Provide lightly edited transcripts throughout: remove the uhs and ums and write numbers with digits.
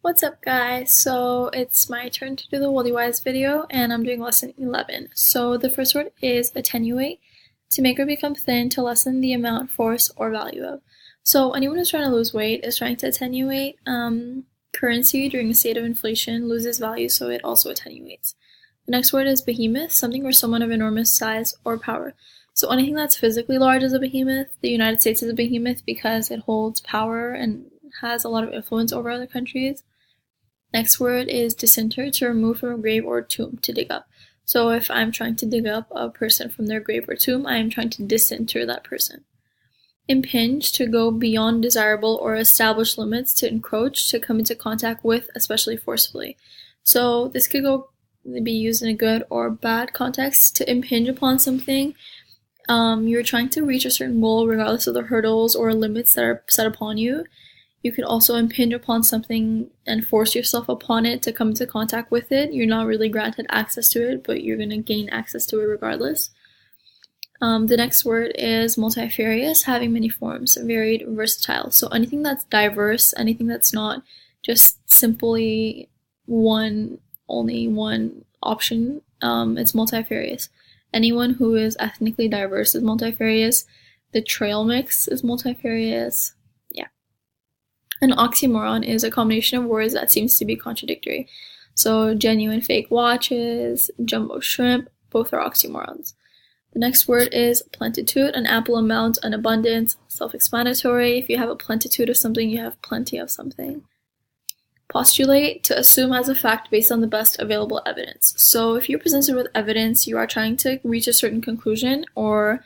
What's up guys? So it's my turn to do the WorldyWise video and I'm doing lesson 11. So the first word is attenuate, to make or become thin, to lessen the amount, force, or value of. So anyone who's trying to lose weight is trying to attenuate. Currency during a state of inflation loses value, so it also attenuates. The next word is behemoth, something or someone of enormous size or power. So anything that's physically large is a behemoth. The United States is a behemoth because it holds power and has a lot of influence over other countries. Next word is disinter, to remove from a grave or tomb, to dig up. So if I'm trying to dig up a person from their grave or tomb, I am trying to disinter that person. Impinge, to go beyond desirable or established limits, to encroach, to come into contact with, especially forcefully. So this could be used in a good or bad context. To impinge upon something, you're trying to reach a certain goal regardless of the hurdles or limits that are set upon you. You can also impinge upon something and force yourself upon it to come into contact with it. You're not really granted access to it, but you're going to gain access to it regardless. The next word is multifarious, having many forms, varied, versatile. So anything that's diverse, anything that's not just simply only one option, it's multifarious. Anyone who is ethnically diverse is multifarious. The trail mix is multifarious. Yeah. An oxymoron is a combination of words that seems to be contradictory. So genuine fake watches, jumbo shrimp, both are oxymorons. The next word is plentitude, an ample amount, an abundance, self-explanatory. If you have a plentitude of something, you have plenty of something. Postulate, to assume as a fact based on the best available evidence. So if you're presented with evidence, you are trying to reach a certain conclusion or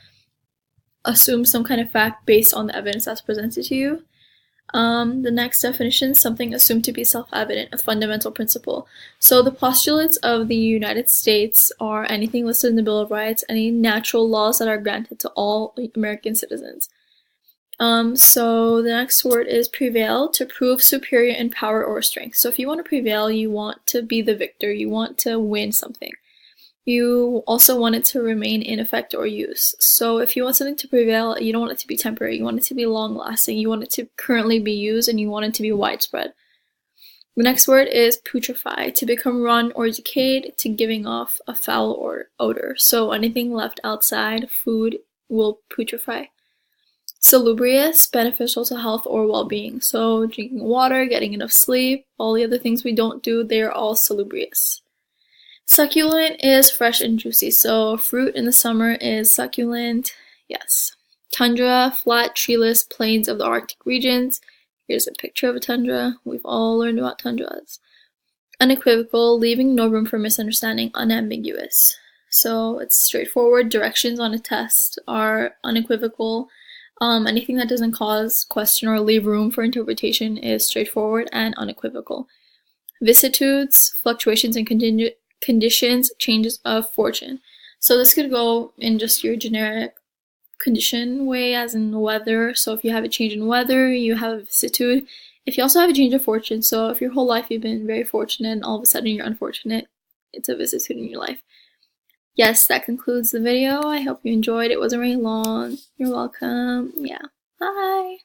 assume some kind of fact based on the evidence that's presented to you. The next definition, something assumed to be self-evident, a fundamental principle. So the postulates of the United States are anything listed in the Bill of Rights, any natural laws that are granted to all American citizens. So the next word is prevail, to prove superior in power or strength. So if you want to prevail, you want to be the victor, you want to win something. You also want it to remain in effect or use. So if you want something to prevail, you don't want it to be temporary, you want it to be long-lasting, you want it to currently be used, and you want it to be widespread. The next word is putrefy, to become rotten or decayed, to giving off a foul odor. So anything left outside food will putrefy. Salubrious, beneficial to health or well-being. So drinking water, getting enough sleep, all the other things we don't do, they are all salubrious. Succulent is fresh and juicy, so fruit in the summer is succulent, yes. Tundra, flat, treeless plains of the Arctic regions. Here's a picture of a tundra. We've all learned about tundras. Unequivocal, leaving no room for misunderstanding, unambiguous. So it's straightforward. Directions on a test are unequivocal. Anything that doesn't cause question or leave room for interpretation is straightforward and unequivocal. Vicissitudes, fluctuations in conditions, changes of fortune. So this could go in just your generic condition way, as in weather. So if you have a change in weather, you have a vicissitude. If you also have a change of fortune, so if your whole life you've been very fortunate and all of a sudden you're unfortunate, it's a vicissitude in your life. Yes, that concludes the video. I hope you enjoyed. It wasn't very long. You're welcome. Yeah. Bye.